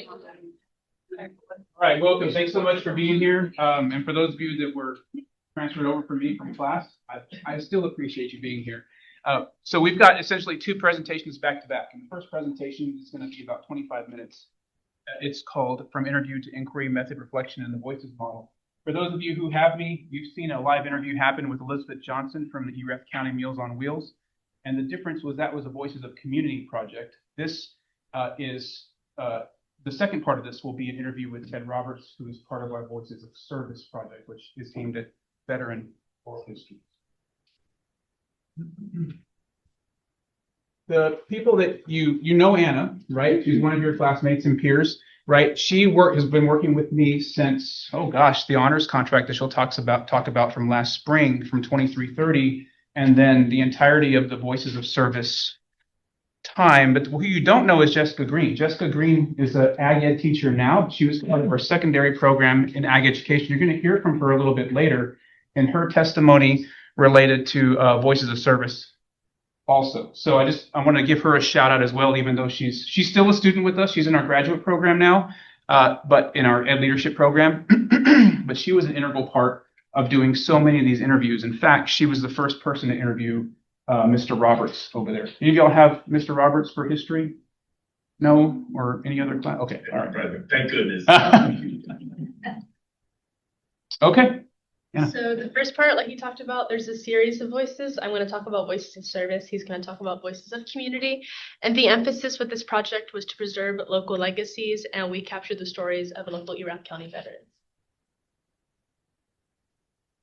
All right, welcome. Thanks so much for being here. And for those of you that were transferred over from me from class, I still appreciate you being here. So we've got essentially two presentations back to back. And the first presentation is going to be about 25 minutes. It's called From Interview to Inquiry, Method, Reflection, and the Voices Model. For those of you who have me, you've seen a live interview happen with Elizabeth Johnson from the Erath County Meals on Wheels. And the difference was that was a Voices of Community project. This is the second part of this will be an interview with Ted Roberts, who is part of our Voices of Service project, which is aimed at veteran oral history. The people that you know Anna, right? She's one of your classmates and peers, right? She has been working with me since, oh gosh, the honors contract that she'll talk about from last spring, from 2330, and then the entirety of the Voices of Service time. But who you don't know is Jessica Green. Jessica Green is an ag ed teacher now. She was part of our secondary program in ag education. You're going to hear from her a little bit later in her testimony related to Voices of Service also. So I want to give her a shout out as well, even though she's still a student with us. She's in our graduate program now, but in our ed leadership program. But she was an integral part of doing so many of these interviews. In fact, she was the first person to interview Mr. Roberts over there. Any of y'all have Mr. Roberts for history? No? Or any other class? Okay. All right. Thank goodness. Okay. Yeah. So the first part, like he talked about, there's a series of voices. I'm going to talk about Voices of Service. He's going to talk about Voices of Community. And the emphasis with this project was to preserve local legacies, and we captured the stories of local Erath County veterans.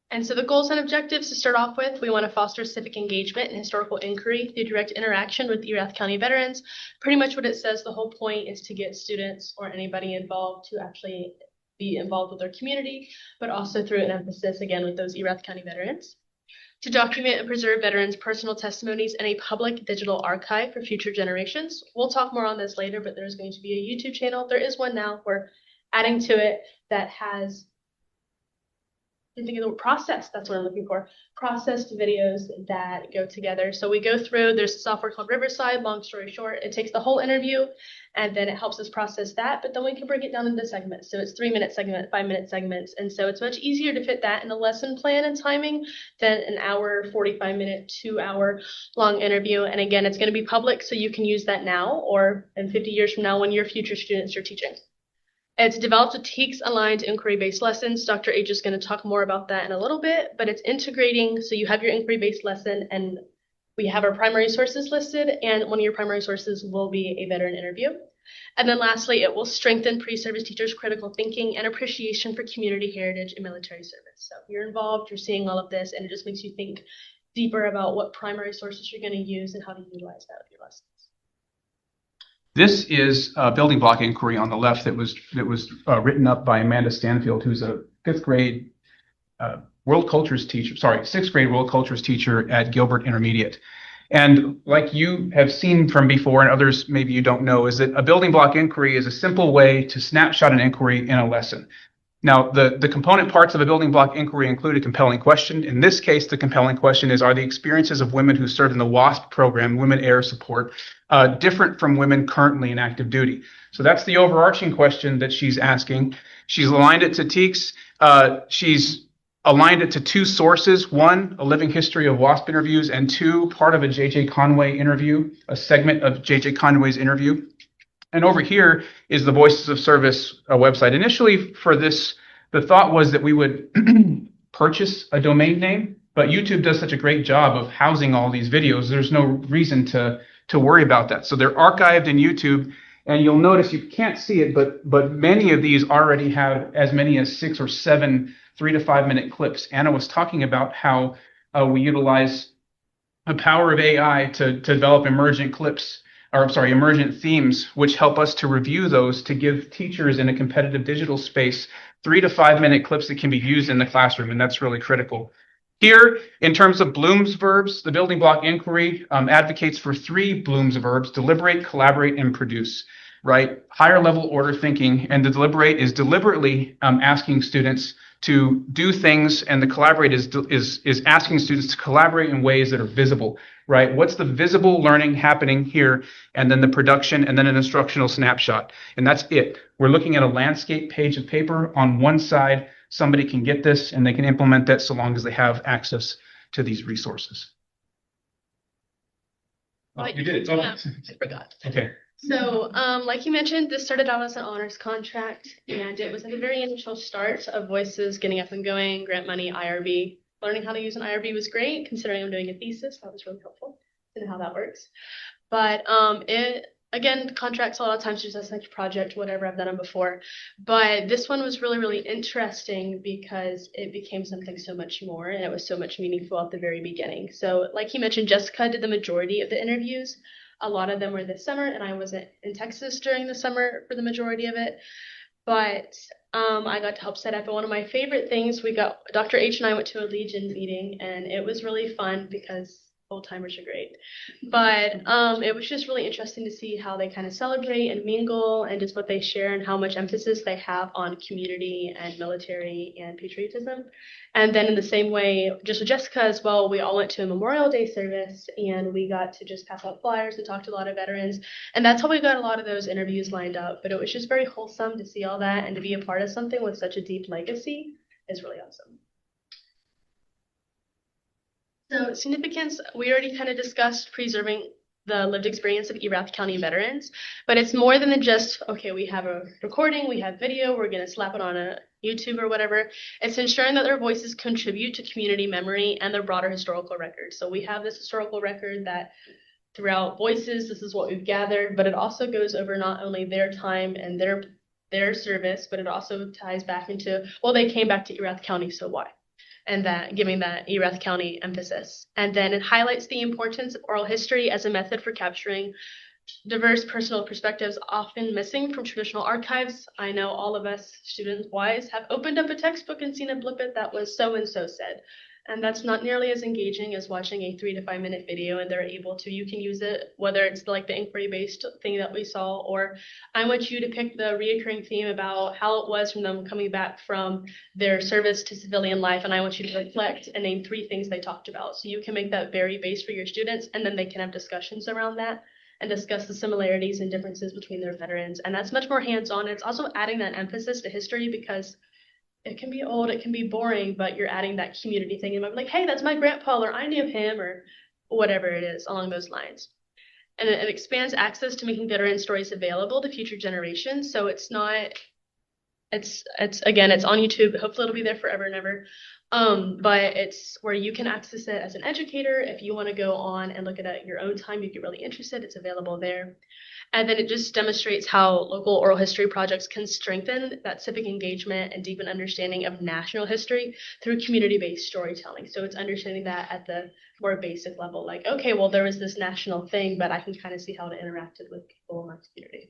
And so the goals and objectives to start off with, we want to foster civic engagement and historical inquiry through direct interaction with Erath County veterans. Pretty much what it says, the whole point is to get students or anybody involved to actually be involved with their community, but also through an emphasis, again, with those Erath County veterans. To document and preserve veterans' personal testimonies in a public digital archive for future generations. We'll talk more on this later, but there's going to be a YouTube channel. There is one now. We're adding to it that has, I think of the word process, that's what I'm looking for. Processed videos that go together. So we go through, there's a software called Riverside, long story short, it takes the whole interview and then it helps us process that, but then we can break it down into segments. So it's 3-minute segment, 5-minute segments. And so it's much easier to fit that in the lesson plan and timing than an hour, 45-minute, 2-hour long interview. And again, it's going to be public, so you can use that now or in 50 years from now when your future students are teaching. It's developed with TEKS-aligned inquiry-based lessons. Dr. H is going to talk more about that in a little bit, but it's integrating. So you have your inquiry-based lesson, and we have our primary sources listed, and one of your primary sources will be a veteran interview. And then lastly, it will strengthen pre-service teachers' critical thinking and appreciation for community heritage and military service. So if you're involved, you're seeing all of this, and it just makes you think deeper about what primary sources you're going to use and how to utilize that with your lessons. This is a building block inquiry on the left that was written up by Amanda Stanfield, who's a 5th grade world cultures teacher, 6th grade world cultures teacher at Gilbert Intermediate. And like you have seen from before, and others maybe you don't know, is that a building block inquiry is a simple way to snapshot an inquiry in a lesson. Now, the component parts of a building block inquiry include a compelling question. In this case, the compelling question is, are the experiences of women who served in the WASP program, Women Air Support, different from women currently in active duty? So that's the overarching question that she's asking. She's aligned it to TEKS. She's aligned it to 2 sources. 1, a living history of WASP interviews, and 2, part of a J.J. Conway interview, a segment of J.J. Conway's interview. And over here is the Voices of Service website. Initially for this, the thought was that we would purchase a domain name, but YouTube does such a great job of housing all these videos. There's no reason to worry about that. So they're archived in YouTube, and you'll notice you can't see it, but many of these already have as many as 6 or 7 3 to 5 minute clips. Anna was talking about how we utilize the power of AI to develop emergent themes, which help us to review those to give teachers in a competitive digital space 3 to 5 minute clips that can be used in the classroom, and that's really critical. Here, in terms of Bloom's verbs, the building block inquiry advocates for 3 Bloom's verbs: deliberate, collaborate, and produce, right? Higher level order thinking, and the deliberate is deliberately asking students to do things, and the collaborate is asking students to collaborate in ways that are visible, right? What's the visible learning happening here, and then the production, and then an instructional snapshot, and that's it. We're looking at a landscape page of paper on one side. Somebody can get this and they can implement that so long as they have access to these resources. Oh, you did it. Oh. Yeah, I forgot. Okay. So, like you mentioned, this started out as an honors contract, and it was at the very initial start of Voices getting up and going, grant money, IRB. Learning how to use an IRB was great, considering I'm doing a thesis. That was really helpful to know how that works. But again, contracts a lot of times just as like a project, whatever, I've done them before. But this one was really, really interesting because it became something so much more, and it was so much meaningful at the very beginning. So, like you mentioned, Jessica did the majority of the interviews. A lot of them were this summer, and I was in Texas during the summer for the majority of it. But I got to help set up. And one of my favorite things, Dr. H and I went to a Legion meeting, and it was really fun because old timers are great. But it was just really interesting to see how they kind of celebrate and mingle and just what they share and how much emphasis they have on community and military and patriotism. And then in the same way, just with Jessica as well, we all went to a Memorial Day service and we got to just pass out flyers and talk to a lot of veterans. And that's how we got a lot of those interviews lined up. But it was just very wholesome to see all that, and to be a part of something with such a deep legacy is really awesome. So significance, we already kind of discussed preserving the lived experience of Erath County veterans, but it's more than just, okay, we have a recording, we have video, we're going to slap it on a YouTube or whatever. It's ensuring that their voices contribute to community memory and their broader historical record. So we have this historical record that throughout Voices, this is what we've gathered, but it also goes over not only their time and their service, but it also ties back into, well, they came back to Erath County, so why? And that giving that Erath County emphasis. And then it highlights the importance of oral history as a method for capturing diverse personal perspectives often missing from traditional archives. I know all of us student-wise have opened up a textbook and seen a blippet that was so-and-so said. And that's not nearly as engaging as watching a 3 to 5 minute video, and you can use it, whether it's like the inquiry-based thing that we saw, or I want you to pick the reoccurring theme about how it was from them coming back from their service to civilian life, and I want you to reflect and name 3 things they talked about. So you can make that very base for your students, and then they can have discussions around that and discuss the similarities and differences between their veterans. And that's much more hands-on. It's also adding that emphasis to history because it can be old, it can be boring, but you're adding that community thing. And I'm like, hey, that's my grandpa, or I knew him, or whatever it is along those lines. And it expands access to making veteran stories available to future generations. So it's on YouTube. Hopefully it'll be there forever and ever. But it's where you can access it as an educator. If you want to go on and look at it at your own time, you get really interested, it's available there. And then it just demonstrates how local oral history projects can strengthen that civic engagement and deepen understanding of national history through community-based storytelling. So it's understanding that at the more basic level, like, okay, well, there was this national thing, but I can kind of see how it interacted with people in my community.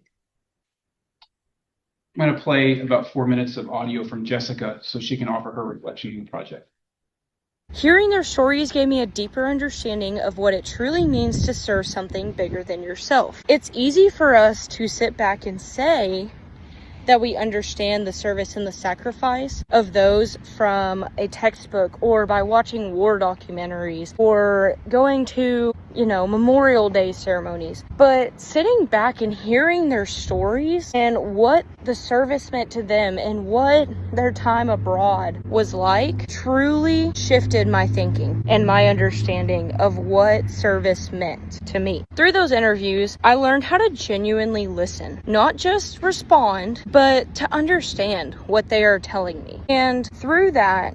I'm going to play about 4 minutes of audio from Jessica so she can offer her reflection on the project. Hearing their stories gave me a deeper understanding of what it truly means to serve something bigger than yourself. It's easy for us to sit back and say that we understand the service and the sacrifice of those from a textbook, or by watching war documentaries, or going to, Memorial Day ceremonies. But sitting back and hearing their stories and what the service meant to them and what their time abroad was like truly shifted my thinking and my understanding of what service meant to me. Through those interviews, I learned how to genuinely listen, not just respond, but to understand what they are telling me. And through that,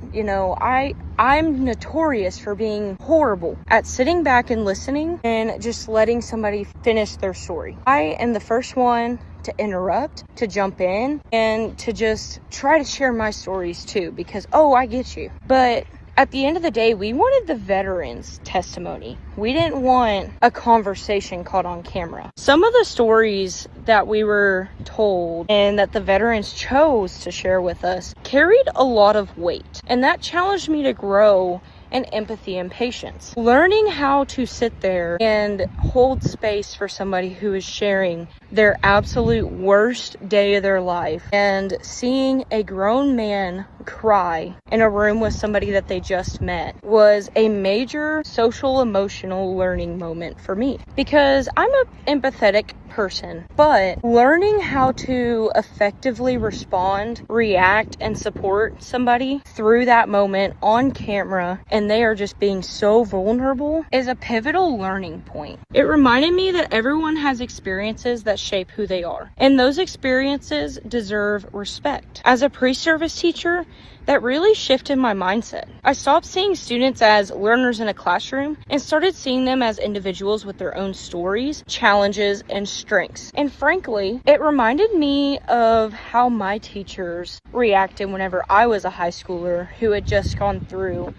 I'm notorious for being horrible at sitting back and listening and just letting somebody finish their story. I am the first one to interrupt, to jump in, and to just try to share my stories too, because, I get you. But at the end of the day, we wanted the veterans' testimony. We didn't want a conversation caught on camera. Some of the stories that we were told and that the veterans chose to share with us carried a lot of weight. And that challenged me to grow and empathy and patience. Learning how to sit there and hold space for somebody who is sharing their absolute worst day of their life, and seeing a grown man cry in a room with somebody that they just met was a major social emotional learning moment for me, because I'm an empathetic person, but learning how to effectively respond, react, and support somebody through that moment on camera, and they are just being so vulnerable, is a pivotal learning point. It reminded me that everyone has experiences that shape who they are, and those experiences deserve respect. As a pre-service teacher, that really shifted my mindset. I stopped seeing students as learners in a classroom and started seeing them as individuals with their own stories, challenges, and strengths. And frankly, it reminded me of how my teachers reacted whenever I was a high schooler who had just gone through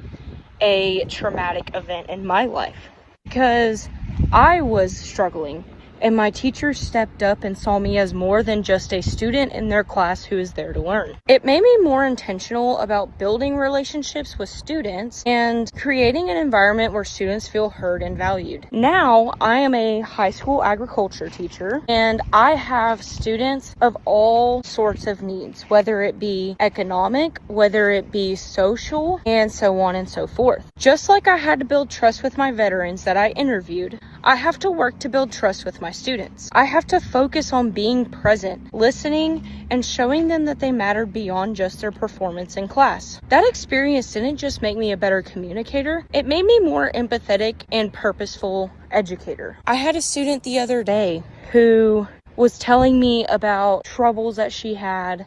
a traumatic event in my life, because I was struggling, and my teachers stepped up and saw me as more than just a student in their class who is there to learn. It made me more intentional about building relationships with students and creating an environment where students feel heard and valued. Now, I am a high school agriculture teacher, and I have students of all sorts of needs, whether it be economic, whether it be social, and so on and so forth. Just like I had to build trust with my veterans that I interviewed, I have to work to build trust with my students. I have to focus on being present, listening, and showing them that they matter beyond just their performance in class. That experience didn't just make me a better communicator, it made me more empathetic and purposeful educator. I had a student the other day who was telling me about troubles that she had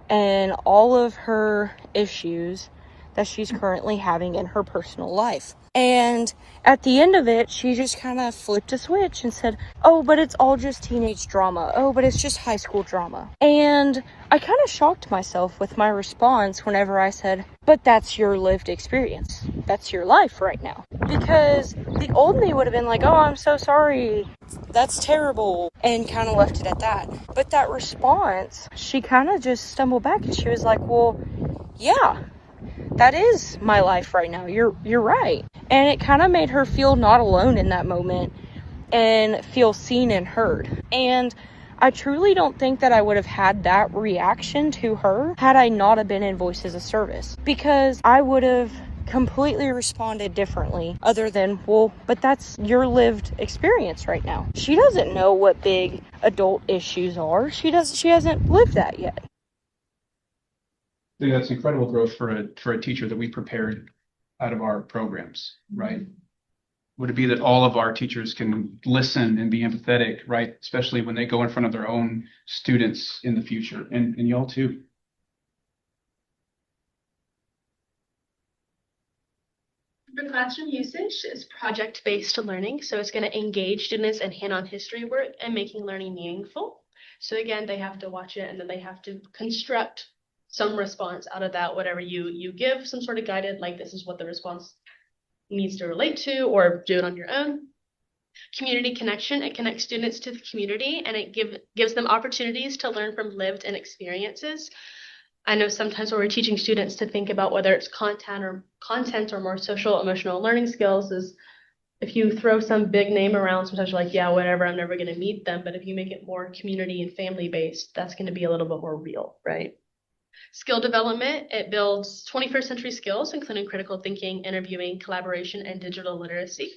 and all of her issues that she's currently having in her personal life. And at the end of it, she just kind of flipped a switch and said, "Oh, but it's all just teenage drama. Oh, but it's just high school drama." And I kind of shocked myself with my response whenever I said, "But that's your lived experience. That's your life right now." Because the old me would have been like, "Oh, I'm so sorry. That's terrible," and kind of left it at that. But that response, she kind of just stumbled back and she was like, "Well, yeah, that is my life right now. You're right." And it kind of made her feel not alone in that moment and feel seen and heard. And I truly don't think that I would have had that reaction to her had I not have been in Voices of Service, because I would have completely responded differently, other than, "Well, but that's your lived experience right now. She doesn't know what big adult issues are. She hasn't lived that yet." I think that's incredible growth for a teacher that we prepared out of our programs, right? Would it be that all of our teachers can listen and be empathetic, right? Especially when they go in front of their own students in the future, and y'all too. For classroom usage is project-based learning, so it's going to engage students in hand-on history work and making learning meaningful. So again, they have to watch it and then they have to construct some response out of that, whatever you give, some sort of guided, like this is what the response needs to relate to, or do it on your own. Community connection, it connects students to the community and it gives them opportunities to learn from lived and experiences. I know sometimes when we're teaching students to think about whether it's content or more social emotional learning skills, is if you throw some big name around, sometimes you're like, yeah, whatever, I'm never going to meet them. But if you make it more community and family based, that's going to be a little bit more real, right? Skill development, it builds 21st century skills, including critical thinking, interviewing, collaboration, and digital literacy.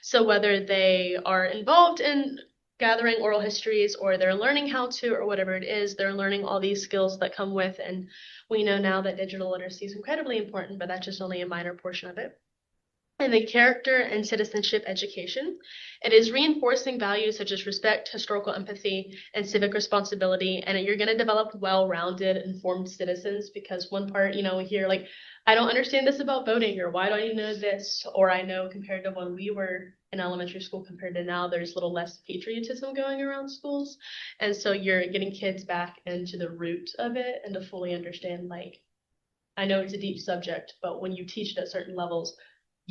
So whether they are involved in gathering oral histories or they're learning how to, or whatever it is, they're learning all these skills that come with. And we know now that digital literacy is incredibly important, but that's just only a minor portion of it. And the character and citizenship education, it is reinforcing values such as respect, historical empathy, and civic responsibility. And you're going to develop well-rounded, informed citizens, because one part, we hear like, I don't understand this about voting, or why do I need to know this? Or I know compared to when we were in elementary school compared to now, there's a little less patriotism going around schools. And so you're getting kids back into the root of it and to fully understand, like, I know it's a deep subject, but when you teach it at certain levels,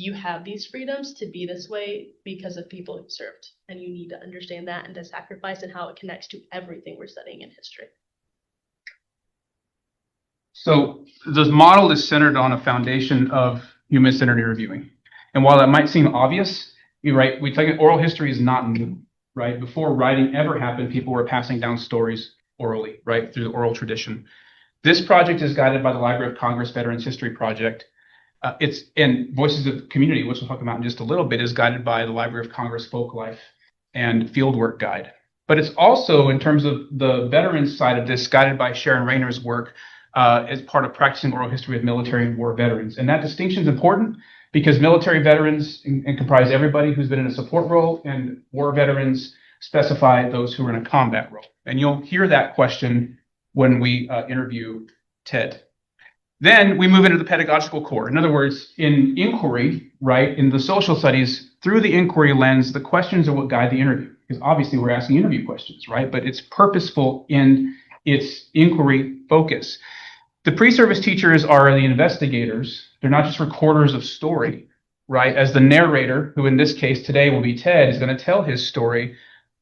you have these freedoms to be this way because of people who served. And you need to understand that and the sacrifice and how it connects to everything we're studying in history. So the model is centered on a foundation of human-centered interviewing. And while that might seem obvious, you're right, we take oral history is not new, right? Before writing ever happened, people were passing down stories orally, right, through the oral tradition. This project is guided by the Library of Congress Veterans History Project. And Voices of the Community, which we'll talk about in just a little bit, is guided by the Library of Congress Folk Life and Fieldwork Guide. But it's also, in terms of the veterans side of this, guided by Sharon Rayner's work as part of practicing oral history of military and war veterans. And that distinction is important because military veterans comprise everybody who's been in a support role, and war veterans specify those who are in a combat role. And you'll hear that question when we interview Ted. Then we move into the pedagogical core. In other words, in inquiry, right, in the social studies, through the inquiry lens, the questions are what guide the interview. Because obviously we're asking interview questions, right? But it's purposeful in its inquiry focus. The pre-service teachers are the investigators. They're not just recorders of story, right? As the narrator, who in this case today will be Ted, is going to tell his story,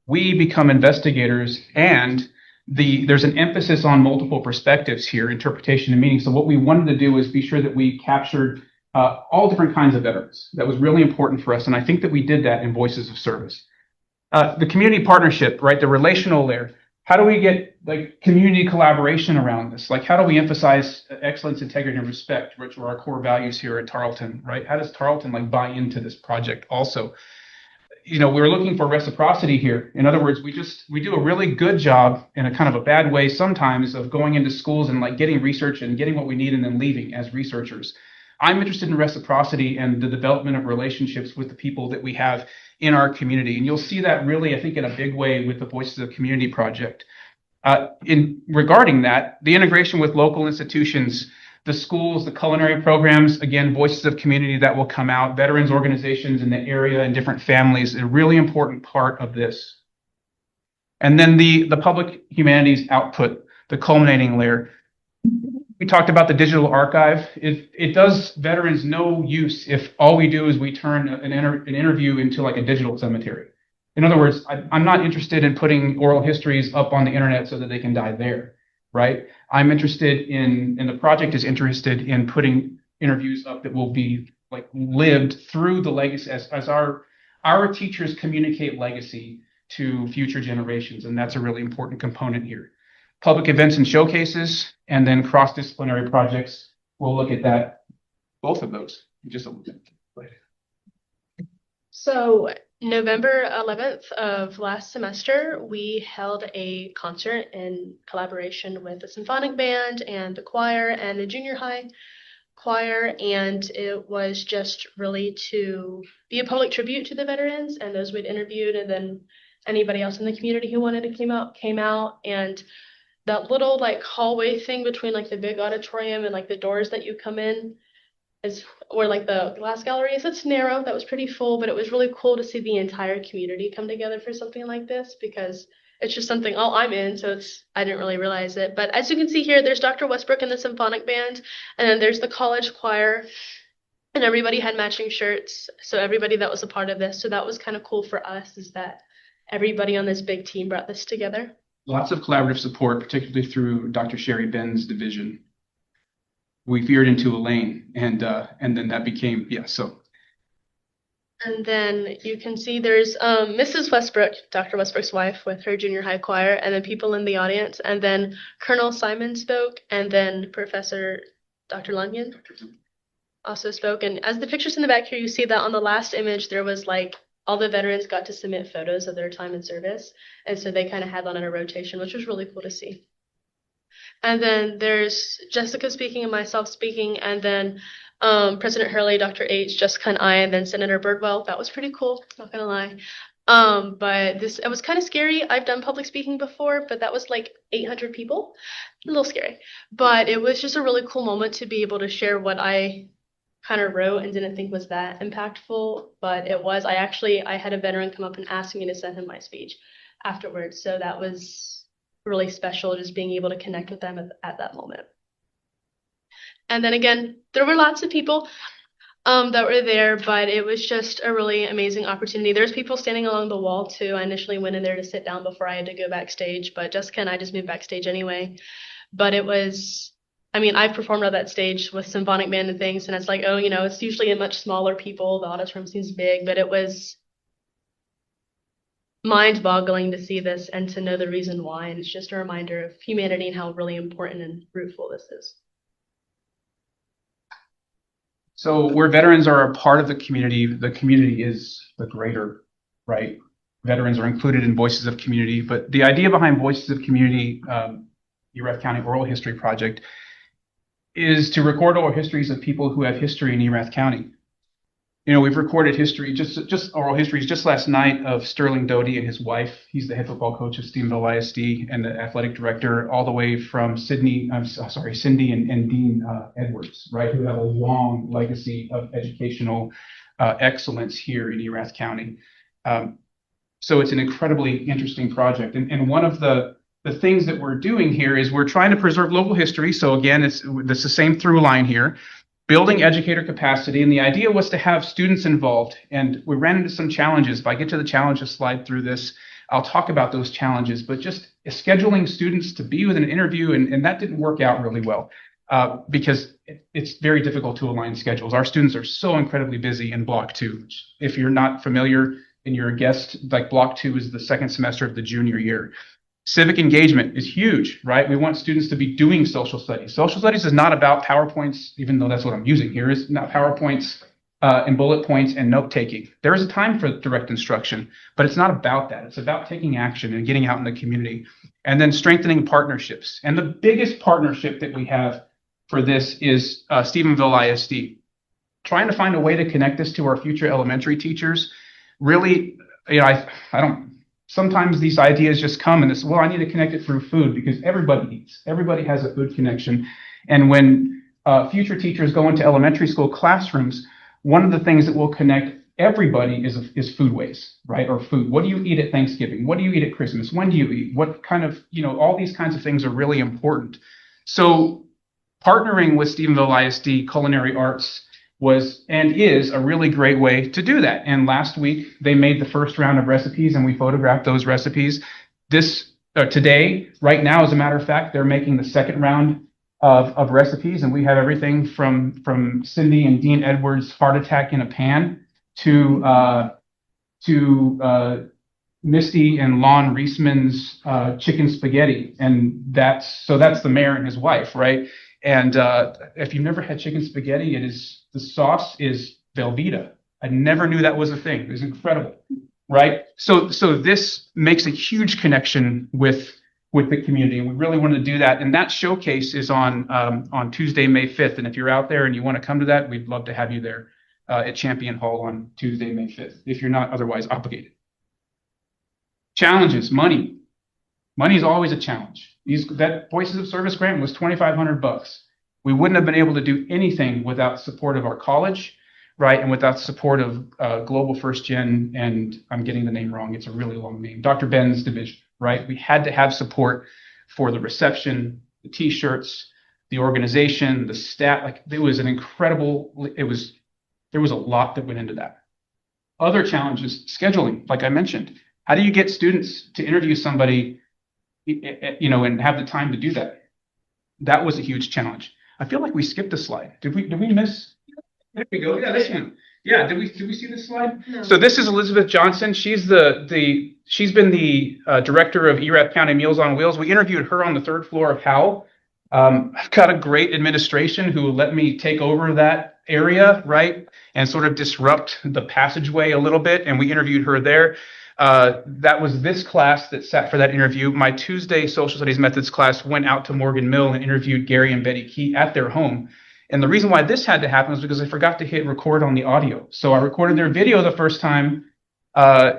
we become investigators, and there's an emphasis on multiple perspectives here, interpretation and meaning. So what we wanted to do is be sure that we captured all different kinds of veterans. That was really important for us, and I think that we did that in Voices of Service. The community partnership, right, the relational layer. How do we get like community collaboration around this? Like, how do we emphasize excellence, integrity, and respect, which are our core values here at Tarleton, right? How does Tarleton like buy into this project also? You know, we're looking for reciprocity here. In other words, we do a really good job in a kind of a bad way sometimes of going into schools and like getting research and getting what we need and then leaving as researchers. I'm interested in reciprocity and the development of relationships with the people that we have in our community. And you'll see that really, I think, in a big way with the Voices of the Community project. Regarding that, the integration with local institutions, the schools, the culinary programs, again, Voices of Community that will come out, veterans organizations in the area and different families, a really important part of this. And then the public humanities output, the culminating layer. We talked about the digital archive. It does veterans no use if all we do is we turn an interview into like a digital cemetery. In other words, I'm not interested in putting oral histories up on the internet so that they can die there, right? I'm interested in, and the project is interested in putting interviews up that will be like lived through the legacy as our teachers communicate legacy to future generations. And that's a really important component here. Public events and showcases, and then cross-disciplinary projects. We'll look at that, both of those, in just a little bit later. So November 11th of last semester, we held a concert in collaboration with the symphonic band and the choir and the junior high choir, and it was just really to be a public tribute to the veterans and those we'd interviewed, and then anybody else in the community who wanted to came out. And that little like hallway thing between like the big auditorium and like the doors that you come in is where like the glass gallery is. It's narrow. That was pretty full, but it was really cool to see the entire community come together for something like this, because it's just something I'm in, so I didn't really realize it. But as you can see here, there's Dr. Westbrook and the symphonic band, and then there's the college choir, and everybody had matching shirts, so everybody that was a part of this. So that was kind of cool for us, is that everybody on this big team brought this together. Lots of collaborative support, particularly through Dr. Sherry Ben's division. We veered into a lane, and then that became, so. And then you can see there's Mrs. Westbrook, Dr. Westbrook's wife, with her junior high choir, and then people in the audience, and then Colonel Simon spoke, and then Professor Dr. Lunyon also spoke. And as the pictures in the back here, you see that on the last image, there was like all the veterans got to submit photos of their time in service. And so they kind of had that in a rotation, which was really cool to see. And then there's Jessica speaking and myself speaking, and then President Hurley, Dr. H, Jessica and I, and then Senator Birdwell. That was pretty cool, not gonna lie. But it was kind of scary. I've done public speaking before, but that was like 800 people. A little scary. But it was just a really cool moment to be able to share what I kind of wrote and didn't think was that impactful, but it was. I had a veteran come up and ask me to send him my speech afterwards, so that was really special, just being able to connect with them at that moment. And then again, there were lots of people that were there, but it was just a really amazing opportunity. There's people standing along the wall too. I initially went in there to sit down before I had to go backstage, but Jessica and I just moved backstage anyway. But it was I mean, I've performed on that stage with symphonic band and things, and it's like, oh, it's usually a much smaller people. The auditorium seems big, but it was mind-boggling to see this and to know the reason why. And it's just a reminder of humanity and how really important and fruitful this is. So where veterans are a part of the community is the greater, right? Veterans are included in Voices of Community, but the idea behind Voices of Community, Erath County Oral History Project, is to record oral histories of people who have history in Erath County. We've recorded history, just oral histories, just last night of Sterling Doty and his wife. He's the head football coach of Stephenville ISD and the athletic director, all the way from Cindy and Dean Edwards, right, who have a long legacy of educational excellence here in Erath County. So it's an incredibly interesting project. And one of the things that we're doing here is we're trying to preserve local history. So again, it's the same through line here. Building educator capacity, and the idea was to have students involved, and we ran into some challenges. If I get to the challenges slide through this, I'll talk about those challenges, but just scheduling students to be with an interview, and that didn't work out really well because it's very difficult to align schedules. Our students are so incredibly busy in Block 2. If you're not familiar and you're a guest, like Block 2 is the second semester of the junior year. Civic engagement is huge, right? We want students to be doing social studies. Social studies is not about PowerPoints, even though that's what I'm using here. It's not PowerPoints and bullet points and note taking. There is a time for direct instruction, but it's not about that. It's about taking action and getting out in the community, and then strengthening partnerships. And the biggest partnership that we have for this is Stephenville ISD. Trying to find a way to connect this to our future elementary teachers. Really, I don't. Sometimes these ideas just come and it's, well, I need to connect it through food because everybody eats. Everybody has a food connection. And when future teachers go into elementary school classrooms, one of the things that will connect everybody is foodways, right? Or food. What do you eat at Thanksgiving? What do you eat at Christmas? When do you eat? What kind of, all these kinds of things are really important. So partnering with Stephenville ISD Culinary Arts was and is a really great way to do that. And last week they made the first round of recipes and we photographed those recipes. Today, right now, as a matter of fact, they're making the second round of recipes, and we have everything from Cindy and Dean Edwards' heart attack in a pan to Misty and Lon Reisman's chicken spaghetti, and that's the mayor and his wife, right? And if you've never had chicken spaghetti, the sauce is Velveeta. I never knew that was a thing. It was incredible, right? So this makes a huge connection with the community, and we really wanted to do that. And that showcase is on Tuesday, May 5th. And if you're out there and you want to come to that, we'd love to have you there at Champion Hall on Tuesday, May 5th, if you're not otherwise obligated. Challenges, money. Money is always a challenge. That Voices of Service grant was $2,500. We wouldn't have been able to do anything without support of our college, right? And without support of Global First Gen, and I'm getting the name wrong. It's a really long name. Dr. Ben's division, right? We had to have support for the reception, the T-shirts, the organization, the staff. Like it was an incredible. There was a lot that went into that. Other challenges, scheduling, like I mentioned. How do you get students to interview somebody, and have the time to do that? That was a huge challenge. I feel like we skipped a slide. Did we miss? There we go. Yeah, this one. Yeah, did we see this slide? No. So this is Elizabeth Johnson. She's she's been the director of Erath County Meals on Wheels. We interviewed her on the third floor of Howell. I've got a great administration who let me take over that area, right, and sort of disrupt the passageway a little bit. And we interviewed her there. That was this class that sat for that interview. My Tuesday social studies methods class went out to Morgan Mill and interviewed Gary and Betty Key at their home. And the reason why this had to happen was because I forgot to hit record on the audio. So I recorded their video the first time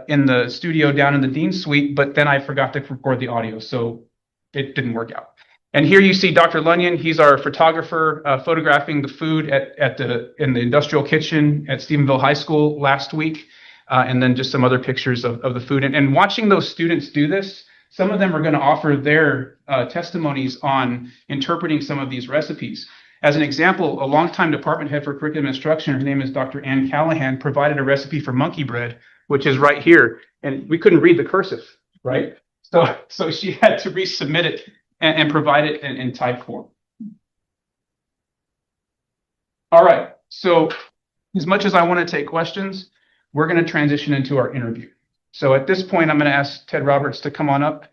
in the studio down in the Dean Suite, but then I forgot to record the audio. So it didn't work out. And here you see Dr. Lunyon. He's our photographer photographing the food in the industrial kitchen at Stephenville High School last week. And then just some other pictures of the food. And watching those students do this, some of them are going to offer their testimonies on interpreting some of these recipes. As an example, a longtime department head for curriculum instruction, her name is Dr. Ann Callahan, provided a recipe for monkey bread, which is right here. And we couldn't read the cursive, right? So she had to resubmit it and provide it in type form. All right. So as much as I want to take questions, we're going to transition into our interview. So at this point, I'm going to ask Ted Roberts to come on up.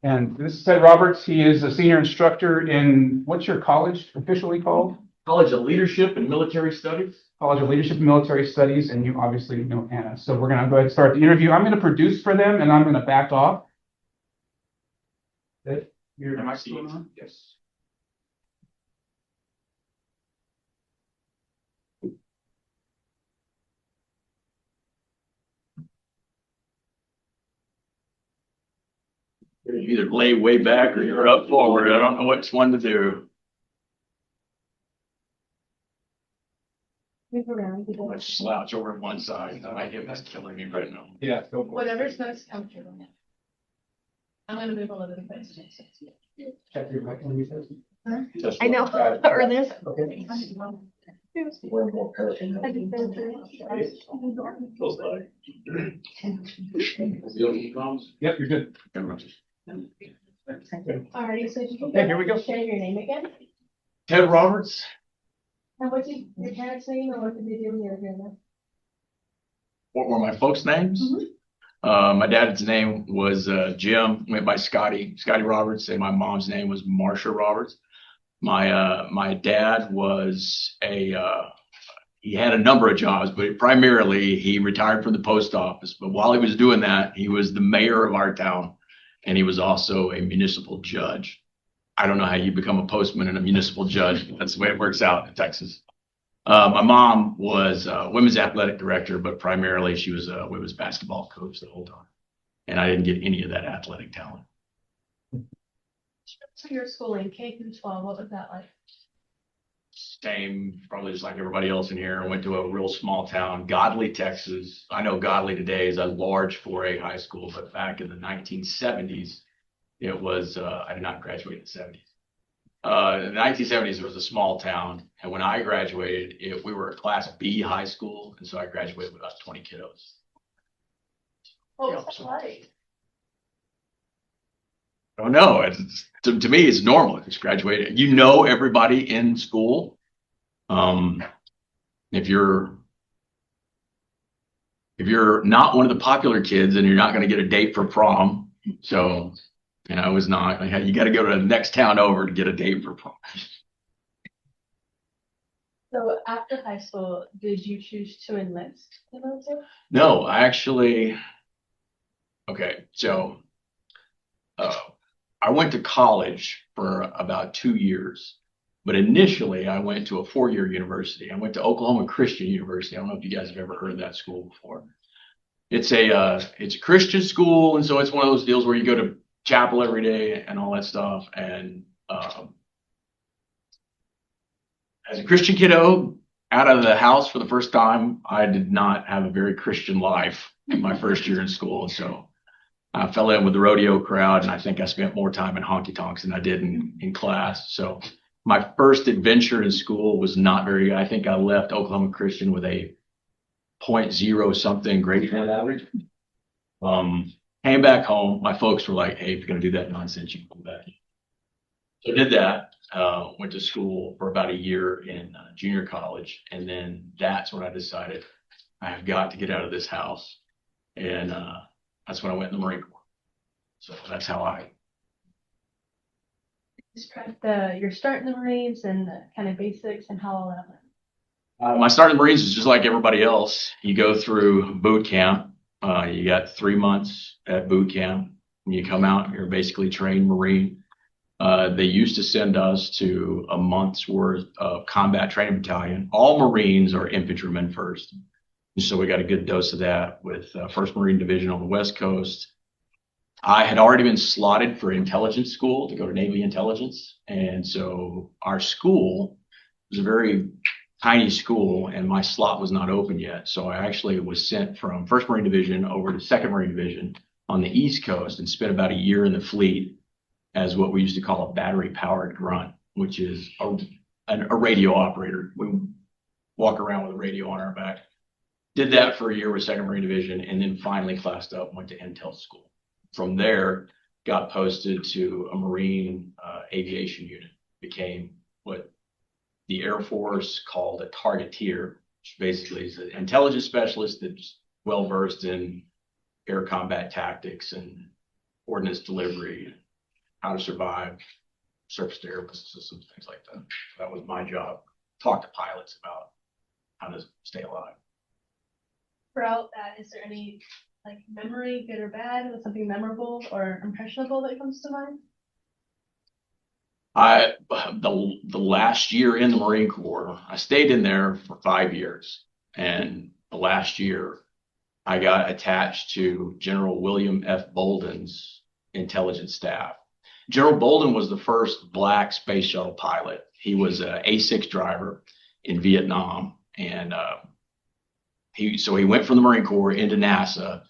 And this is Ted Roberts. He is a senior instructor in, what's your college officially called? College of Leadership and Military Studies. College of Leadership and Military Studies, and you obviously know Anna. So we're going to go ahead and start the interview. I'm going to produce for them, and I'm going to back off. Am I seeing on? Yes. You either lay way back or you're up forward. I don't know which one to do. Move around. Let's slouch over to one side. I might get that's killing me right now. Yeah, go for it. Whatever's most comfortable. I'm gonna move all over the place. Check your mic when you say. Just I know, or this. Okay. feels like. Yep, you're good. Alrighty, so if you can Okay, here we go. share your name again. Ted Roberts. And what's your parents' name or what did they do when you were here? What were my folks' names? My dad's name was Jim, went by Scotty Roberts, and my mom's name was Marsha Roberts. My dad was he had a number of jobs, but primarily he retired from the post office. But while he was doing that, he was the mayor of our town, and he was also a municipal judge. I don't know how you become a postman and a municipal judge. That's the way it works out in Texas. My mom was a women's athletic director, but primarily she was a women's basketball coach the whole time. And I didn't get any of that athletic talent. So your schooling, K through 12, what was that like? Same, probably just like everybody else in here. I went to a real small town, Godley, Texas. I know Godley today is a large 4A high school, but back in the 1970s, it was, I did not graduate in the 70s. In the 1970s, it was a small town. And when I graduated, we were a Class B high school. And so I graduated with about 20 kiddos. What was that like? I don't know. To me, it's normal. It's graduated. You know everybody in school. If you're not one of the popular kids, then you're not going to get a date for prom. So, I was not. You got to go to the next town over to get a date for prom. So after high school, did you choose to enlist in the military? No, I actually. Okay, so I went to college for about 2 years, but initially I went to a 4-year university. I went to Oklahoma Christian University. I don't know if you guys have ever heard of that school before. It's a Christian school, and so it's one of those deals where you go to chapel every day and all that stuff. And as a Christian kiddo, out of the house for the first time, I did not have a very Christian life in my first year in school, and so I fell in with the rodeo crowd, and I think I spent more time in honky tonks than I did in class. So my first adventure in school was not very good. I think I left Oklahoma Christian with a 0.0 something grade point average. Came back home. My folks were like, "Hey, if you're going to do that nonsense, you can come back." So I did that. Went to school for about a year in junior college, and then that's when I decided I have got to get out of this house, and that's when I went in the Marine Corps. So that's how I. Describe your start in the Marines and the kind of basics and how all that went. My start in the Marines is just like everybody else. You go through boot camp. You got 3 months at boot camp. When you come out, you're basically trained Marine. They used to send us to a month's worth of combat training battalion. All Marines are infantrymen first. And so we got a good dose of that with 1st Marine Division on the West Coast. I had already been slotted for intelligence school to go to Navy intelligence. And so our school was a very tiny school, and my slot was not open yet. So I actually was sent from 1st Marine Division over to 2nd Marine Division on the East Coast and spent about a year in the fleet as what we used to call a battery-powered grunt, which is a radio operator. We walk around with a radio on our back. Did that for a year with 2nd Marine Division, and then finally classed up and went to Intel school. From there, got posted to a Marine aviation unit, became what the Air Force called a targeteer, which basically is an intelligence specialist that's well versed in air combat tactics and ordnance delivery, how to survive surface to air missile systems, things like that. So that was my job. Talk to pilots about how to stay alive. Throughout that, is there any like memory, good or bad, with something memorable or impressionable that comes to mind? The last year in the Marine Corps, I stayed in there for 5 years, and the last year I got attached to General William F. Bolden's intelligence staff. General Bolden was the first black space shuttle pilot. He was an A6 driver in Vietnam, and he went from the Marine Corps into NASA,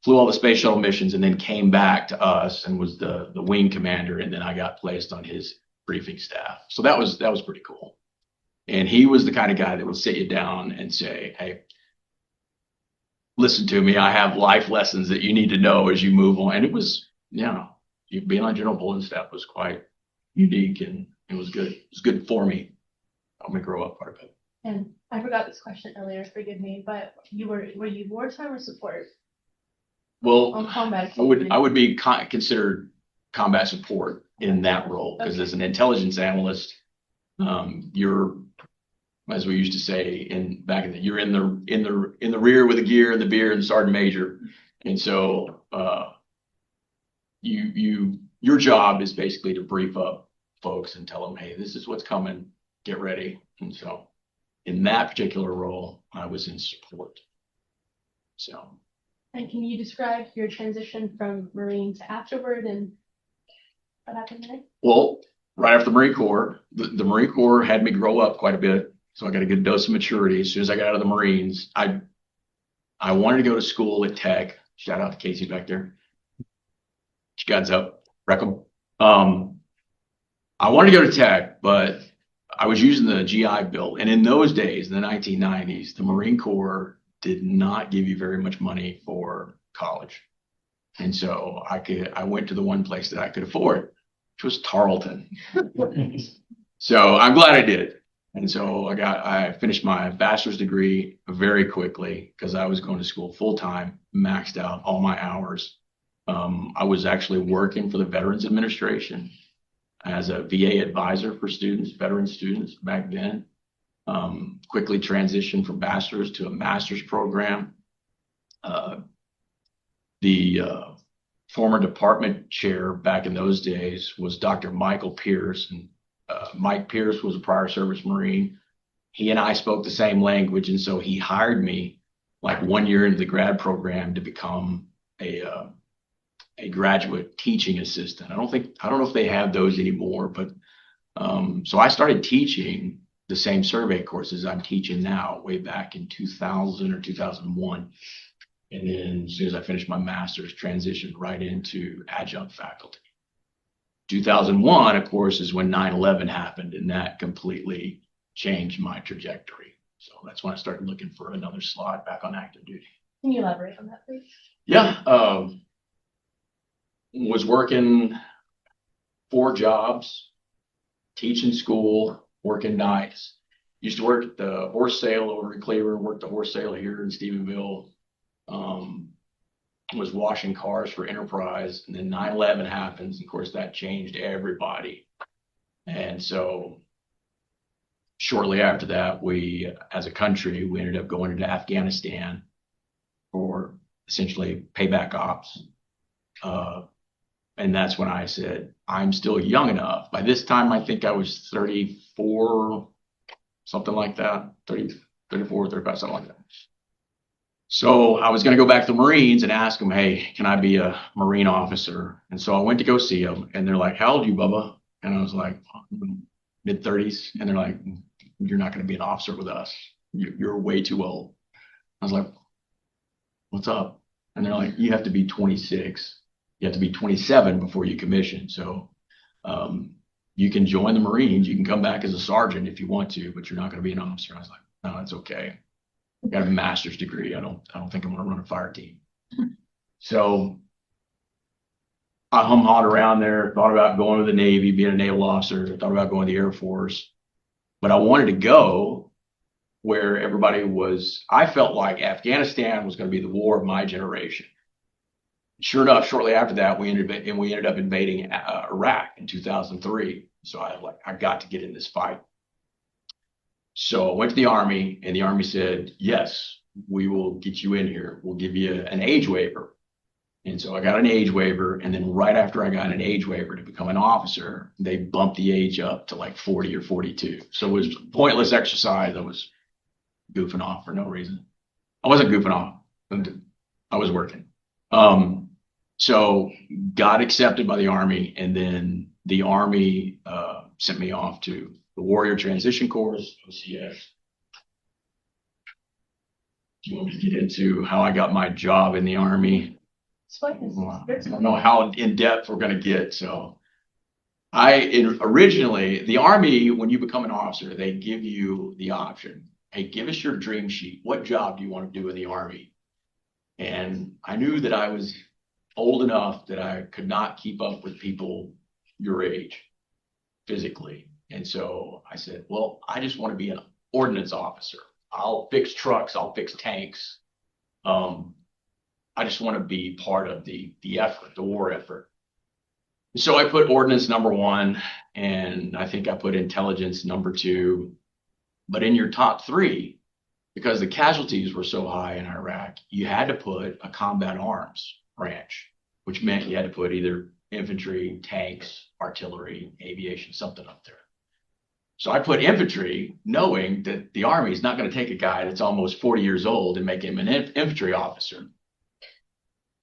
flew all the space shuttle missions, and then came back to us and was the wing commander. And then I got placed on his briefing staff. So that was pretty cool. And he was the kind of guy that would sit you down and say, "Hey, listen to me. I have life lessons that you need to know as you move on." And it was, being on General Bolden's staff was quite unique, and it was good. It was good for me. Helped me grow up quite a bit. And I forgot this question earlier, forgive me, but were you wartime or support Well, on combat? I would be considered combat support in that role, because as an intelligence analyst, you're, as we used to say you're in the rear with the gear and the beer and the sergeant major, and so your job is basically to brief up folks and tell them, "Hey, this is what's coming. Get ready." And so, in that particular role, I was in support. So. And can you describe your transition from Marine to afterward and what happened there? Well, right after the Marine Corps, the Marine Corps had me grow up quite a bit. So I got a good dose of maturity. As soon as I got out of the Marines, I wanted to go to school at Tech. Shout out to Casey back there. God's up. Reckham. I wanted to go to Tech, but I was using the GI Bill. And in those days, in the 1990s, the Marine Corps did not give you very much money for college. And so I went to the one place that I could afford, which was Tarleton. So I'm glad I did it. And so I finished my bachelor's degree very quickly because I was going to school full time, maxed out all my hours. I was actually working for the Veterans Administration as a VA advisor for veteran students back then. Quickly transitioned from bachelor's to a master's program. The former department chair back in those days was Dr. Michael Pierce, and Mike Pierce was a prior service Marine. He and I spoke the same language, and so he hired me like 1 year into the grad program to become a graduate teaching assistant. I don't know if they have those anymore, but so I started teaching the same survey courses I'm teaching now way back in 2000 or 2001. And then as soon as I finished my master's, transitioned right into adjunct faculty. 2001, of course, is when 9/11 happened, and that completely changed my trajectory. So that's when I started looking for another slot back on active duty. Can you elaborate on that, please? Yeah. Was working 4 jobs, teaching school, working nights. Used to work at the horse sale over in Cleveland, worked the horse sale here in Stephenville. Was washing cars for Enterprise, and then 9/11 happens. Of course, that changed everybody. And so shortly after that, we, as a country, we ended up going into Afghanistan for essentially payback ops. And that's when I said, I'm still young enough. By this time, I think I was 34, something like that, 34, 35, something like that. So I was going to go back to the Marines and ask them, "Hey, can I be a Marine officer?" And so I went to go see them, and they're like, "How old are you, Bubba?" And I was like, "Mid-30s." And they're like, "You're not going to be an officer with us. You're way too old." I was like, "What's up?" And they're like, "You have to be 26. You have to be 27 before you commission. So you can join the Marines. You can come back as a sergeant if you want to, but you're not going to be an officer." I was like, "No, it's okay. I got a master's degree. I don't think I'm going to run a fire team." So I hum-hawed around there, thought about going to the Navy, being a naval officer, thought about going to the Air Force. but I wanted to go where everybody was. I felt like Afghanistan was going to be the war of my generation. Sure enough, shortly after that, we ended up invading Iraq in 2003. So I got to get in this fight. So I went to the Army, and the Army said, yes, we will get you in here. We'll give you an age waiver. And so I got an age waiver. And then right after I got an age waiver to become an officer, they bumped the age up to like 40 or 42. So it was pointless exercise. I was goofing off for no reason. I wasn't goofing off. I was working. So got accepted by the Army, and then the Army sent me off to the Warrior Transition Course, OCS. Do you want me to get into how I got my job in the Army? I don't know how in depth we're going to get. So originally, the Army, when you become an officer, they give you the option. Hey, give us your dream sheet. What job do you want to do in the Army? And I knew that I was old enough that I could not keep up with people your age physically. And so I said, well, I just want to be an ordnance officer. I'll fix trucks. I'll fix tanks. I just want to be part of the effort, the war effort. So I put ordnance number 1, and I think I put intelligence number 2. But in your top 3, because the casualties were so high in Iraq, you had to put a combat arms branch, which meant you had to put either infantry, tanks, artillery, aviation, something up there. So I put infantry, knowing that the Army is not going to take a guy that's almost 40 years old and make him an infantry officer.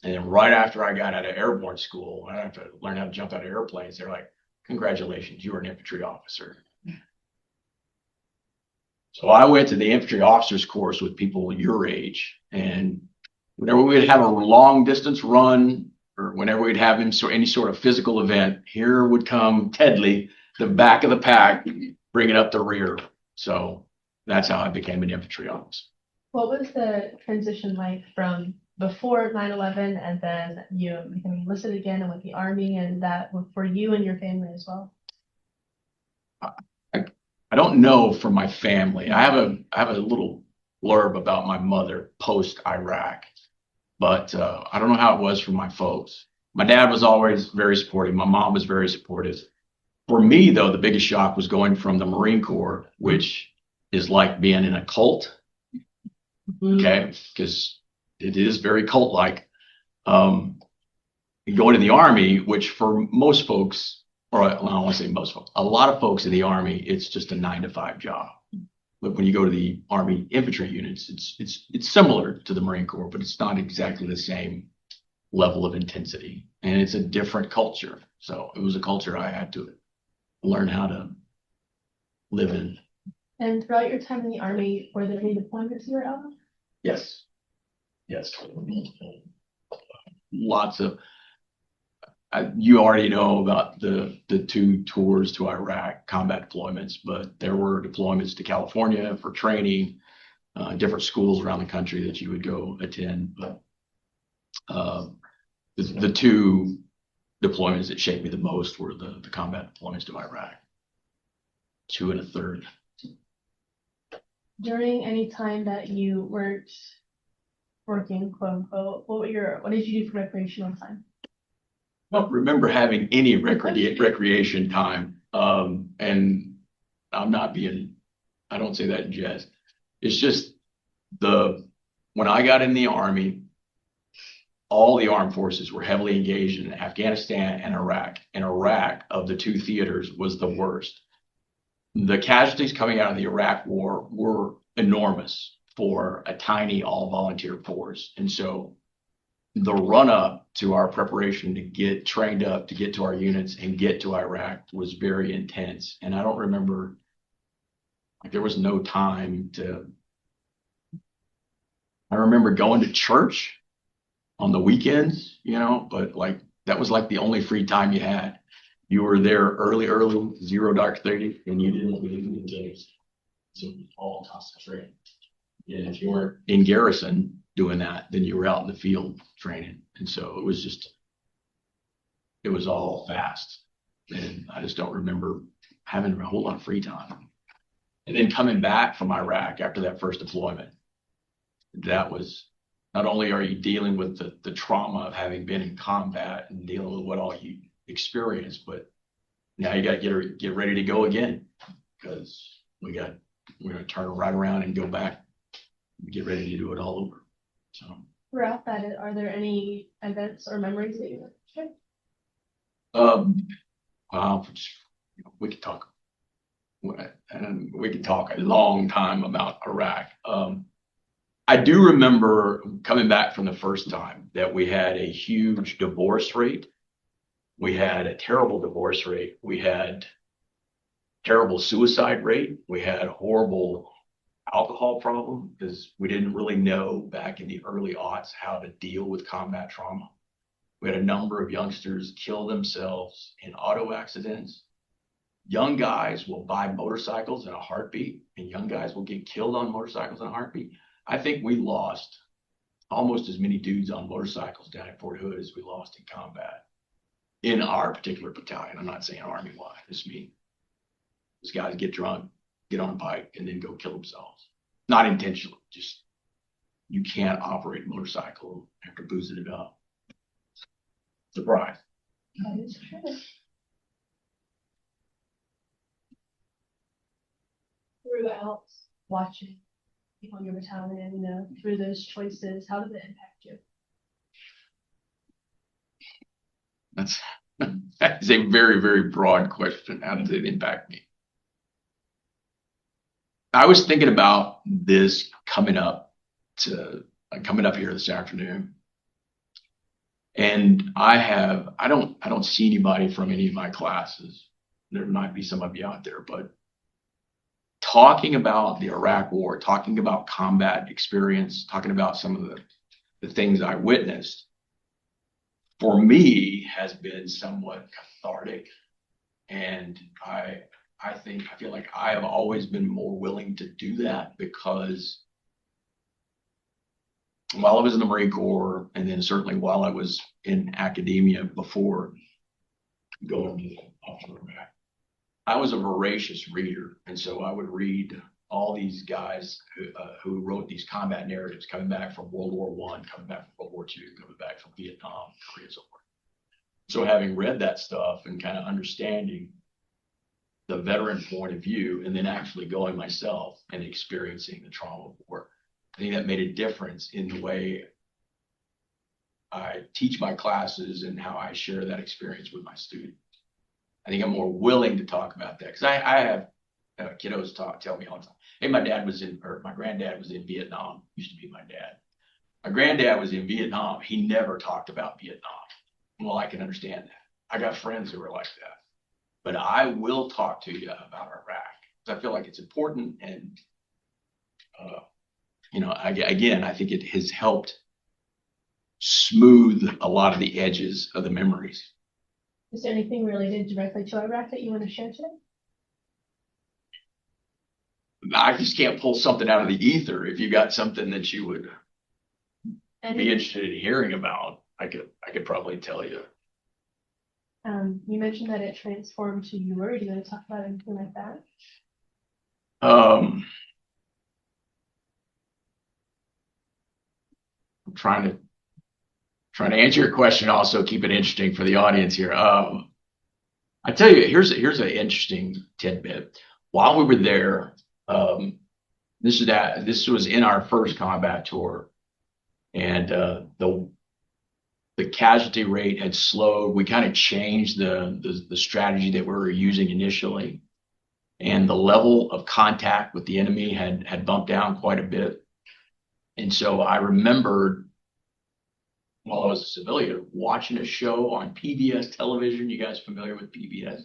And then right after I got out of airborne school, I had to learn how to jump out of airplanes. They're like, congratulations, you were an infantry officer. So I went to the infantry officers course with people your age, and whenever we'd have a long distance run, or whenever we'd have any sort of physical event, here would come Tedley, the back of the pack, bringing up the rear. So that's how I became an infantry officer. What was the transition like from before 9/11 and then you becoming enlisted again and with the Army, and that for you and your family as well? I don't know for my family. I have a little blurb about my mother post Iraq, but I don't know how it was for my folks. My dad was always very supportive. My mom was very supportive. For me, though, the biggest shock was going from the Marine Corps, which is like being in a cult. Okay, because it is very cult-like. Going to the Army, which for most folks, or I don't want to say most folks, a lot of folks in the Army, it's just a 9-to-5 job. But when you go to the Army infantry units, it's similar to the Marine Corps, but it's not exactly the same level of intensity, and it's a different culture. So it was a culture I had to learn how to live in. And throughout your time in the Army, were there any deployments you were out on? Yes. Lots of. You already know about the 2 tours to Iraq, combat deployments, but there were deployments to California for training, different schools around the country that you would go attend. But the 2 deployments that shaped me the most were the combat deployments to Iraq. 2 and a third. During any time that you weren't working, quote unquote, what did you do for recreational time? I don't remember having any recreation time. And I'm not I don't say that in jest. It's just when I got in the Army, all the armed forces were heavily engaged in Afghanistan and Iraq. And Iraq, of the 2 theaters, was the worst. The casualties coming out of the Iraq war were enormous for a tiny all-volunteer force. And so the run-up to our preparation to get trained up, to get to our units and get to Iraq was very intense. And I don't remember, there was no time I remember going to church on the weekends, but that was the only free time you had. You were there early, 0 dark 30, and you didn't leave until so it was all concentrated. And if you weren't in garrison doing that, then you were out in the field training. And so it was all fast. And I just don't remember having a whole lot of free time. And then coming back from Iraq after that first deployment, that was not only are you dealing with the trauma of having been in combat and dealing with what all you experienced, but now you got to get ready to go again, because we're going to turn right around and go back and get ready to do it all over. So Throughout that, are there any events or memories that you want to share? Well, we could talk, and we could talk a long time about Iraq. I do remember coming back from the first time that we had a huge divorce rate. We had a terrible divorce rate. We had terrible suicide rate. We had a horrible alcohol problem because we didn't really know back in the early aughts how to deal with combat trauma. We had a number of youngsters kill themselves in auto accidents. Young guys will buy motorcycles in a heartbeat, and young guys will get killed on motorcycles in a heartbeat. I think we lost almost as many dudes on motorcycles down at Fort Hood as we lost in combat in our particular battalion. I'm not saying Army-wide, it's me. These guys get drunk, get on a bike, and then go kill themselves. Not intentionally, just you can't operate a motorcycle after boozing it up. Surprise. That is true. Throughout watching people in your battalion, you know, through those choices, how did it impact you? That is a very, very broad question. How did it impact me? I was thinking about this coming up here this afternoon. And I don't see anybody from any of my classes. There might be some of you out there, but talking about the Iraq War, talking about combat experience, talking about some of the things I witnessed, for me has been somewhat cathartic. And I feel like I have always been more willing to do that, because while I was in the Marine Corps, and then certainly while I was in academia before going to the officer back, I was a voracious reader. And so I would read all these guys who wrote these combat narratives, coming back from World War I, coming back from World War II, coming back from Vietnam, Korea, and so forth. So having read that stuff and kind of understanding the veteran point of view, and then actually going myself and experiencing the trauma of war, I think that made a difference in the way I teach my classes and how I share that experience with my students. I think I'm more willing to talk about that, because I have kiddos tell me all the time, hey, my granddad was in Vietnam. Used to be my dad. My granddad was in Vietnam. He never talked about Vietnam. Well, I can understand that. I got friends who are like that. But I will talk to you about Iraq, because I feel like it's important. And, again, I think it has helped smooth a lot of the edges of the memories. Is there anything related directly to Iraq that you want to share today? I just can't pull something out of the ether. If you got something that you would be interested in hearing about, I could probably tell you. You mentioned that it transformed who you were. Do you want to talk about anything like that? I'm trying to answer your question, also keep it interesting for the audience here. I tell you, here's an interesting tidbit. While we were there, this was in our first combat tour, and the casualty rate had slowed. We kind of changed the strategy that we were using initially, and the level of contact with the enemy had bumped down quite a bit. And so I remembered, while I was a civilian, watching a show on PBS television. You guys familiar with PBS?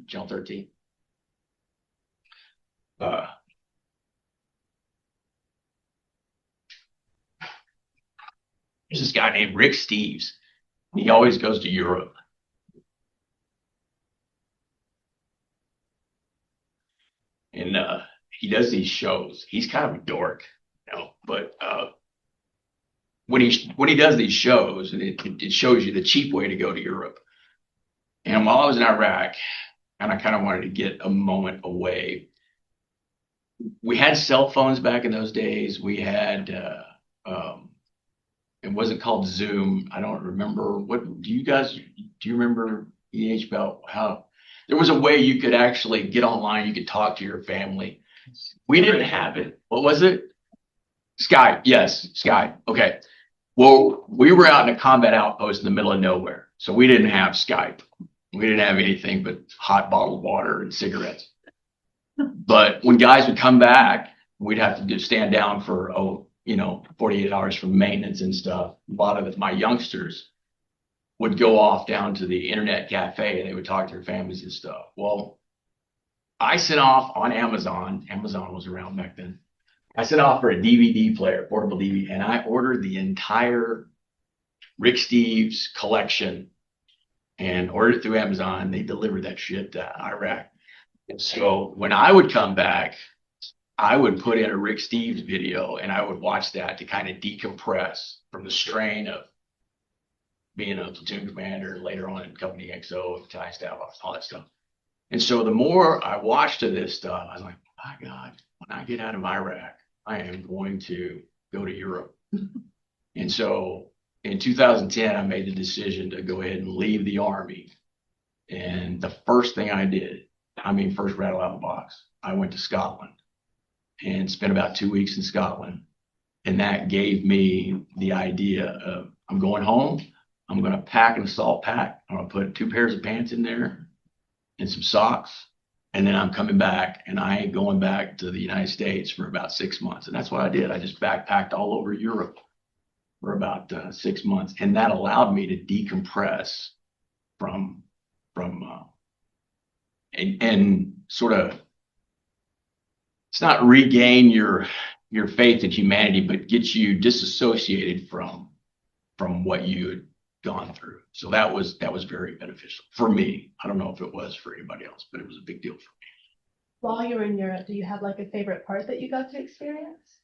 Channel 13. There's this guy named Rick Steves. He always goes to Europe. And he does these shows. He's kind of a dork, but when he does these shows, and it shows you the cheap way to go to Europe. And while I was in Iraq, and I kind of wanted to get a moment away, we had cell phones back in those days. We had, it wasn't called Zoom. I don't remember. What do you remember, about how there was a way you could actually get online, you could talk to your family? We didn't have it. What was it? Skype. Yes, Skype. Okay. Well, we were out in a combat outpost in the middle of nowhere, so we didn't have Skype. We didn't have anything but hot bottled water and cigarettes. But when guys would come back, we'd have to stand down for 48 hours for maintenance and stuff. A lot of my youngsters would go off down to the internet cafe and they would talk to their families and stuff. Well, I sent off on Amazon. Amazon was around back then. I sent off for a DVD player, portable DVD, and I ordered the entire Rick Steves collection and ordered it through Amazon. They delivered that shit to Iraq. And so when I would come back, I would put in a Rick Steves video and I would watch that to kind of decompress from the strain of being a platoon commander, later on in Company XO, battalion staff officer, all that stuff. And so the more I watched of this stuff, I was like, my God, when I get out of Iraq, I am going to go to Europe. And so in 2010, I made the decision to go ahead and leave the Army. And the first thing I did, first rattle out of the box, I went to Scotland and spent about 2 weeks in Scotland. And that gave me the idea of, I'm going home. I'm going to pack an assault pack. I'm going to put 2 pairs of pants in there and some socks. And then I'm coming back, and I ain't going back to the United States for about 6 months. And that's what I did. I just backpacked all over Europe for about 6 months. And that allowed me to decompress and sort of, it's not regain your faith in humanity, but get you disassociated from what you had gone through. So that was very beneficial for me. I don't know if it was for anybody else, but it was a big deal for me. While you were in Europe, do you have like a favorite part that you got to experience?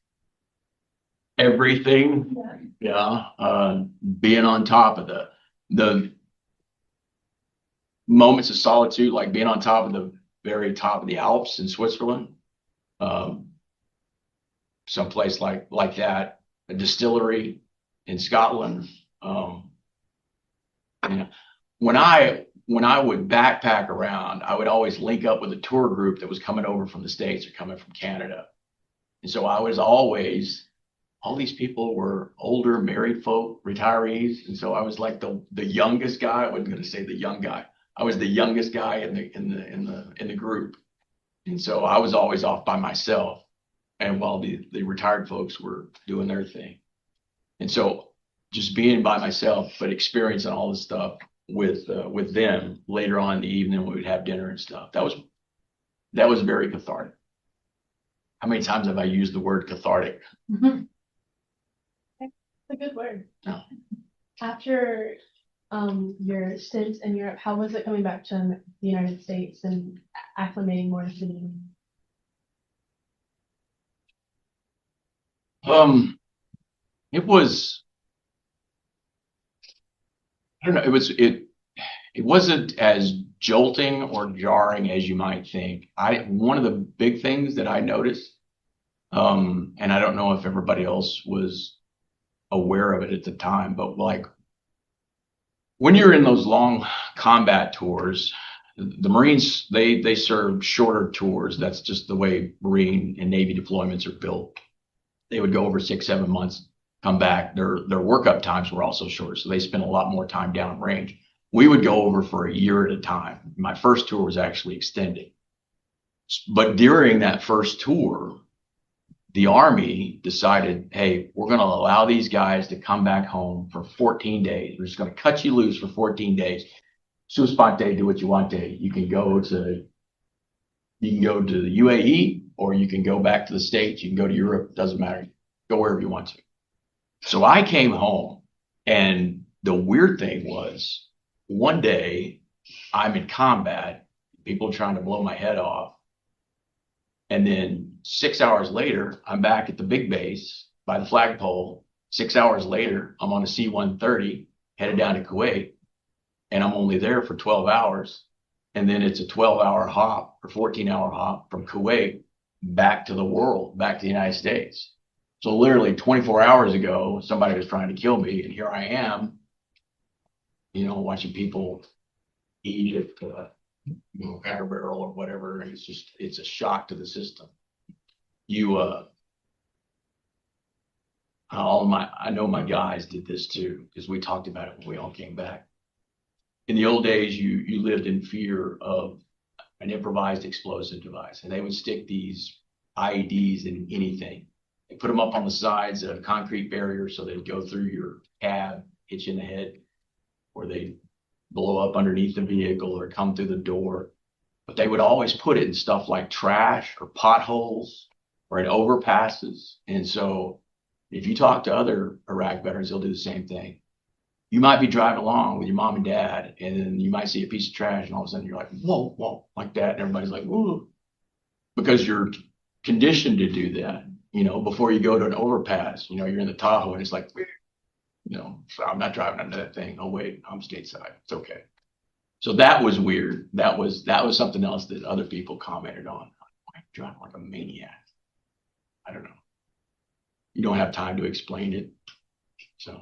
Everything. Yeah. Being on top of the moments of solitude, like being on top of the very top of the Alps in Switzerland, someplace like that, a distillery in Scotland. When I would backpack around, I would always link up with a tour group that was coming over from the States or coming from Canada. And so I was always, all these people were older, married folk, retirees. And so I was like the youngest guy. I wasn't going to say the young guy. I was the youngest guy in the group. And so I was always off by myself. And while the retired folks were doing their thing. And so just being by myself, but experiencing all this stuff with them later on in the evening, we would have dinner and stuff. That was very cathartic. How many times have I used the word cathartic? Mm-hmm. It's a good word. No. After your stint in Europe, how was it coming back to the United States and acclimating more to the It was, I don't know, it wasn't as jolting or jarring as you might think. One of the big things that I noticed, and I don't know if everybody else was aware of it at the time, but like when you're in those long combat tours, the Marines, they serve shorter tours. That's just the way Marine and Navy deployments are built. They would go over 6, 7 months, come back. Their workup times were also shorter, so they spent a lot more time down range. We would go over for a year at a time. My first tour was actually extended. But during that first tour, the Army decided, hey, we're going to allow these guys to come back home for 14 days. We're just going to cut you loose for 14 days. Sua sponte, do what you want to. You can go to the UAE, or you can go back to the States. You can go to Europe. Doesn't matter. Go wherever you want to. So I came home, and the weird thing was, one day I'm in combat, people trying to blow my head off. And then 6 hours later, I'm back at the big base by the flagpole. 6 hours later, I'm on a C-130 headed down to Kuwait, and I'm only there for 12 hours. And then it's a 12-hour hop or 14-hour hop from Kuwait back to the world, back to the United States. So literally 24 hours ago, somebody was trying to kill me, and here I am, watching people eat at, Cracker Barrel or whatever, and it's a shock to the system. I know my guys did this too, because we talked about it when we all came back. In the old days, you lived in fear of an improvised explosive device, and they would stick these IEDs in anything. They put them up on the sides of concrete barriers so they'd go through your cab, hit you in the head, or they'd blow up underneath the vehicle or come through the door. But they would always put it in stuff like trash or potholes or in overpasses. And so if you talk to other Iraq veterans, they'll do the same thing. You might be driving along with your mom and dad, and then you might see a piece of trash, and all of a sudden you're like, whoa, whoa, like that. And everybody's like, whoa, because you're conditioned to do that. Before you go to an overpass, you're in the Tahoe, and it's like, so I'm not driving under that thing. Oh, wait, I'm stateside. It's okay. So that was weird. That was something else that other people commented on. I'm driving like a maniac. I don't know. You don't have time to explain it. So.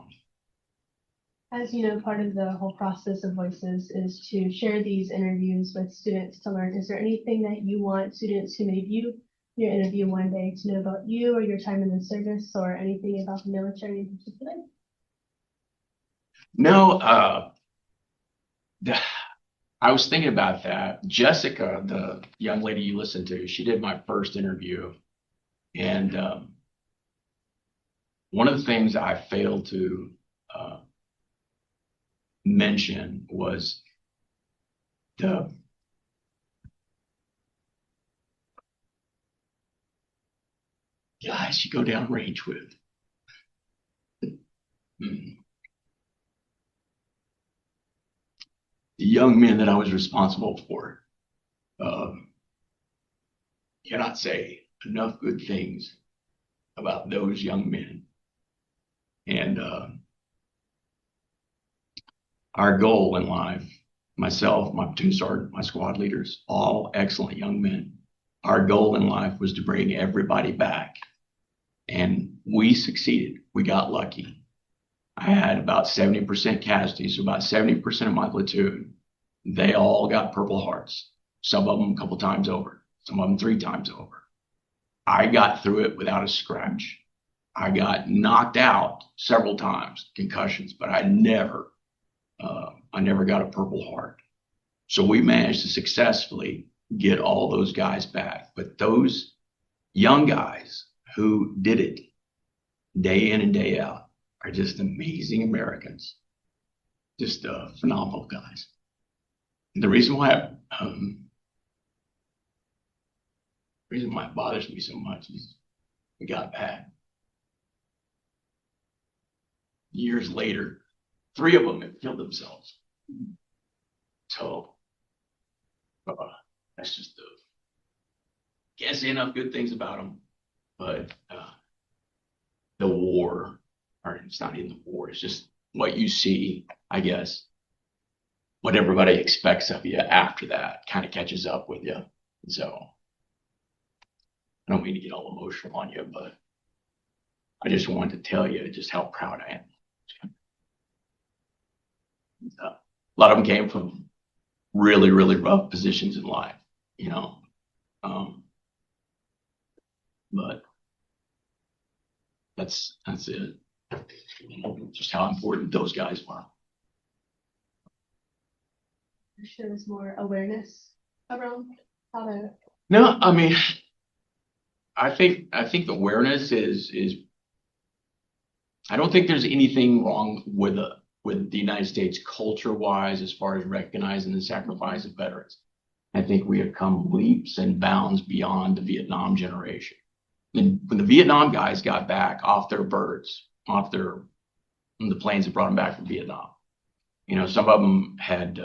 As you know, part of the whole process of Voices is to share these interviews with students to learn. Is there anything that you want students who may view your interview one day to know about you or your time in the service, or anything about the military in particular? No, I was thinking about that. Jessica, the young lady you listened to, she did my first interview. And one of the things I failed to mention was the guys you go down range with. The young men that I was responsible for cannot say enough good things about those young men. And our goal in life, myself, my platoon sergeant, my squad leaders, all excellent young men, our goal in life was to bring everybody back. And we succeeded. We got lucky. I had about 70% casualties, so about 70% of my platoon, they all got Purple Hearts. Some of them a couple times over, some of them 3 times over. I got through it without a scratch. I got knocked out several times, concussions, but I never got a Purple Heart. So we managed to successfully get all those guys back. But those young guys who did it day in and day out are just amazing Americans, just phenomenal guys. And the reason why it bothers me so much is we got back. Years later, 3 of them have killed themselves. So that's just can't say enough good things about them. But the war, or it's not even the war, it's just what you see, I guess. What everybody expects of you after that kind of catches up with you. So I don't mean to get all emotional on you, but I just wanted to tell you just how proud I am. A lot of them came from really, really rough positions in life, but that's it. Just how important those guys were. I'm sure there's more awareness around how to. No, I mean, I think the awareness is. I don't think there's anything wrong with the United States culture-wise as far as recognizing the sacrifice of veterans. I think we have come leaps and bounds beyond the Vietnam generation. And when the Vietnam guys got back off their birds, the planes that brought them back from Vietnam, some of them had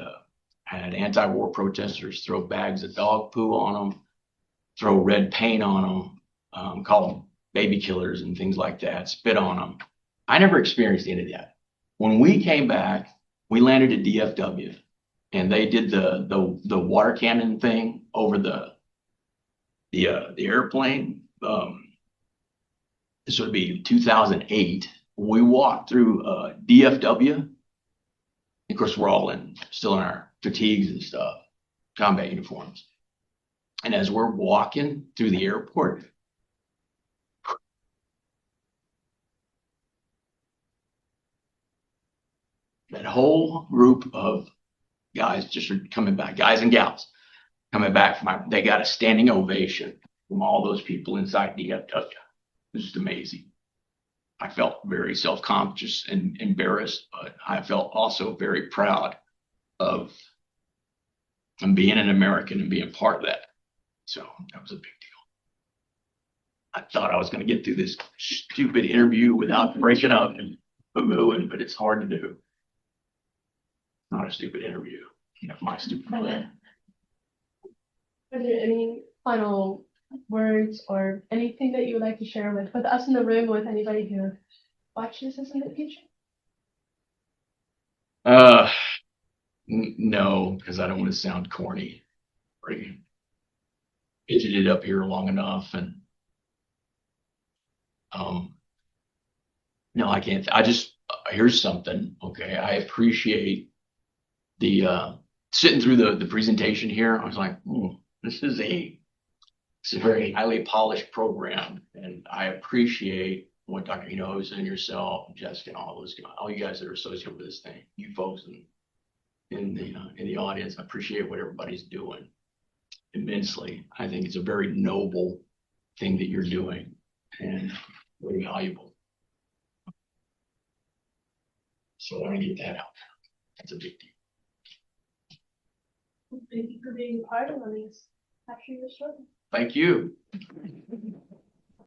anti-war protesters throw bags of dog poo on them, throw red paint on them, call them baby killers and things like that, spit on them. I never experienced any of that. When we came back, we landed at DFW, and they did the water cannon thing over the the airplane. This would be 2008. We walked through DFW. Of course, we're all still in our fatigues and stuff, combat uniforms. And as we're walking through the airport, that whole group of guys just are coming back, guys and gals coming back they got a standing ovation from all those people inside DFW. It was just amazing. I felt very self-conscious and embarrassed, but I felt also very proud of being an American and being part of that. So that was a big deal. I thought I was going to get through this stupid interview without breaking up and boo-booing, but it's hard to do. Not a stupid interview. My stupid plan. Are there any final words or anything that you would like to share with us in the room, with anybody who watches this in the future? No, because I don't want to sound corny. Already fidgeted up here long enough, and no, I can't. Here's something. Okay, I appreciate the sitting through the presentation here. I was like, this is a very highly polished program, and I appreciate what Dr. Hinojosa and yourself, and Jessica, and all you guys that are associated with this thing, you folks in the audience. I appreciate what everybody's doing immensely. I think it's a very noble thing that you're doing and very valuable. So I want to get that out. That's a big deal. Thank you for being part of this. After your story. Thank you.